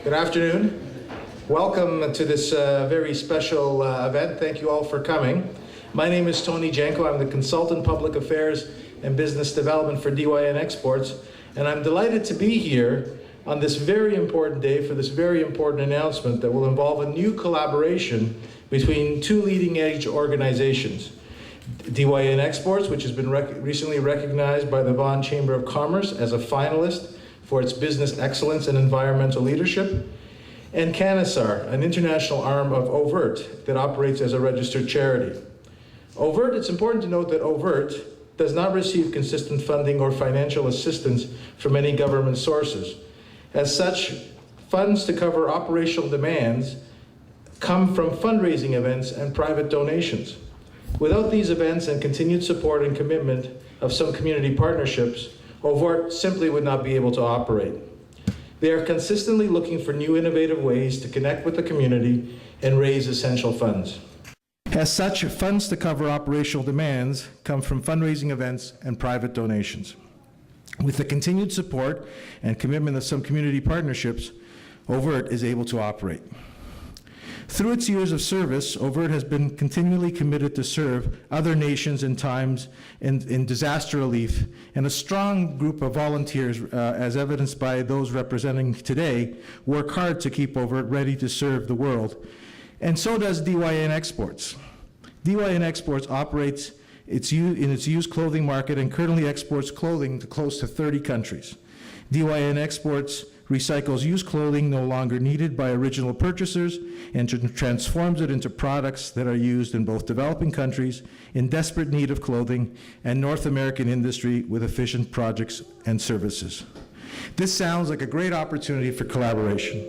Good afternoon. Welcome to this very special event. Thank you all for coming. My name is Tony Janko. I'm the Consultant Public Affairs and Business Development for DYN Exports, and I'm delighted to be here on this very important day for this very important announcement that will involve a new collaboration between two leading-edge organizations. DYN Exports, which has been recently recognized by the Vaughan Chamber of Commerce as a finalist for its business excellence and environmental leadership, and Canisar, an international arm of OVERT that operates as a registered charity. OVERT, it's important to note that OVERT does not receive consistent funding or financial assistance from any government sources. As such, funds to cover operational demands come from fundraising events and private donations. Without these events and continued support and commitment of some community partnerships, OVERT simply would not be able to operate. They are consistently looking for new innovative ways to connect with the community and raise essential funds. As such, funds to cover operational demands come from fundraising events and private donations. With the continued support and commitment of some community partnerships, OVERT is able to operate. Through its years of service, OVERT has been continually committed to serve other nations in times in disaster relief, and a strong group of volunteers, as evidenced by those representing today, work hard to keep OVERT ready to serve the world. And so does DYN Exports. DYN Exports operates in its used clothing market and currently exports clothing to close to 30 countries. DYN Exports recycles used clothing no longer needed by original purchasers and transforms it into products that are used in both developing countries in desperate need of clothing and North American industry with efficient projects and services. This sounds like a great opportunity for collaboration.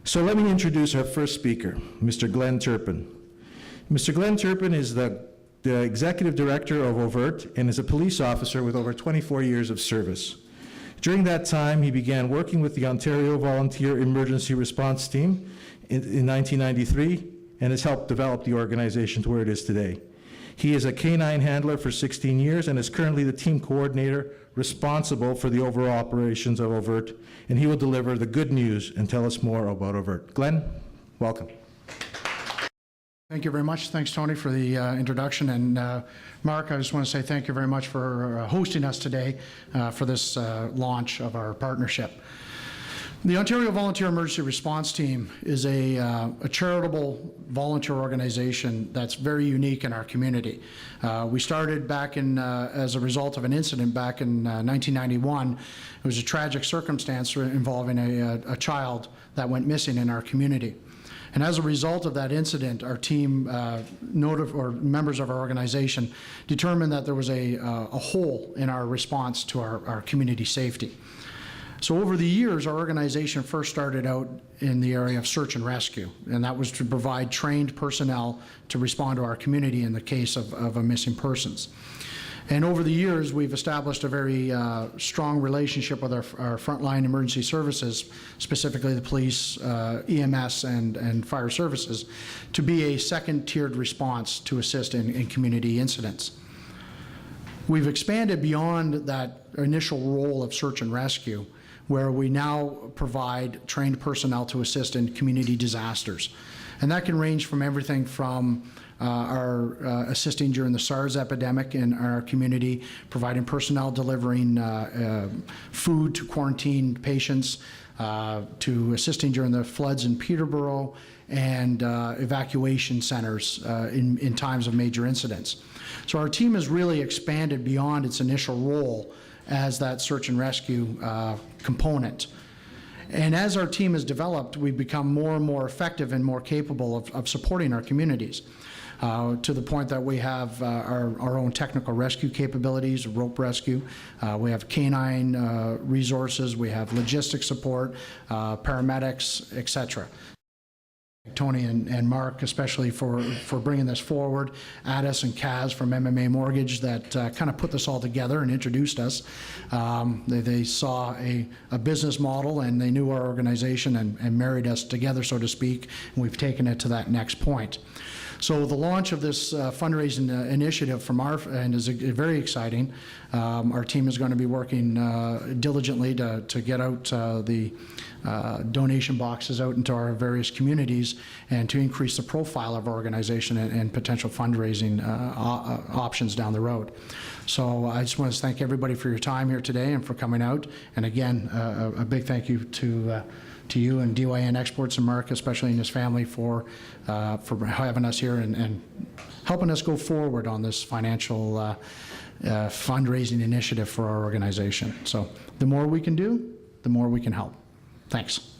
So let me introduce our first speaker, Mr. Glenn Turpin. Mr. Glenn Turpin is the Executive Director of OVERT and is a police officer with over 24 years of service. During that time, he began working with the Ontario Volunteer Emergency Response Team in 1993 and has helped develop the organization to where it is today. He is a canine handler for 16 years and is currently the team coordinator responsible for the overall operations of OVERT, and he will deliver the good news and tell us more about OVERT. Glenn, welcome. Thank you very much. Thanks, Tony, for the introduction. And Mark, I just want to say thank you very much for hosting us today for this launch of our partnership. The Ontario Volunteer Emergency Response Team is a charitable volunteer organization that's very unique in our community. We started back in, as a result of an incident back in 1991. It was a tragic circumstance involving a child that went missing in our community. And as a result of that incident, our team, members of our organization, determined that there was a hole in our response to our community safety. So over the years, our organization first started out in the area of search and rescue, and that was to provide trained personnel to respond to our community in the case of a missing persons. And over the years, we've established a very strong relationship with our frontline emergency services, specifically the police, EMS, and fire services, to be a second-tiered response to assist in community incidents. We've expanded beyond that initial role of search and rescue, where we now provide trained personnel to assist in community disasters. And that can range from everything from our assisting during the SARS epidemic in our community, providing personnel delivering food to quarantined patients, to assisting during the floods in Peterborough, and evacuation centers in times of major incidents. So our team has really expanded beyond its initial role as that search and rescue component. And as our team has developed, we've become more and more effective and more capable of supporting our communities. To the point that we have our own technical rescue capabilities, rope rescue. We have canine resources, we have logistic support, paramedics, etc. Tony and Mark, especially for bringing this forward. Addis and Kaz from MMA Mortgage that kind of put this all together and introduced us. They saw a business model and they knew our organization and married us together, so to speak, and we've taken it to that next point. So the launch of this fundraising initiative from our end is very exciting. Our team is going to be working diligently to get out the donation boxes out into our various communities and to increase the profile of our organization and potential fundraising options down the road. So I just want to thank everybody for your time here today and for coming out. And again, a big thank you to you and DYN Exports and Mark, especially in his family, for having us here and helping us go forward on this financial fundraising initiative for our organization. So the more we can do, the more we can help. Thanks.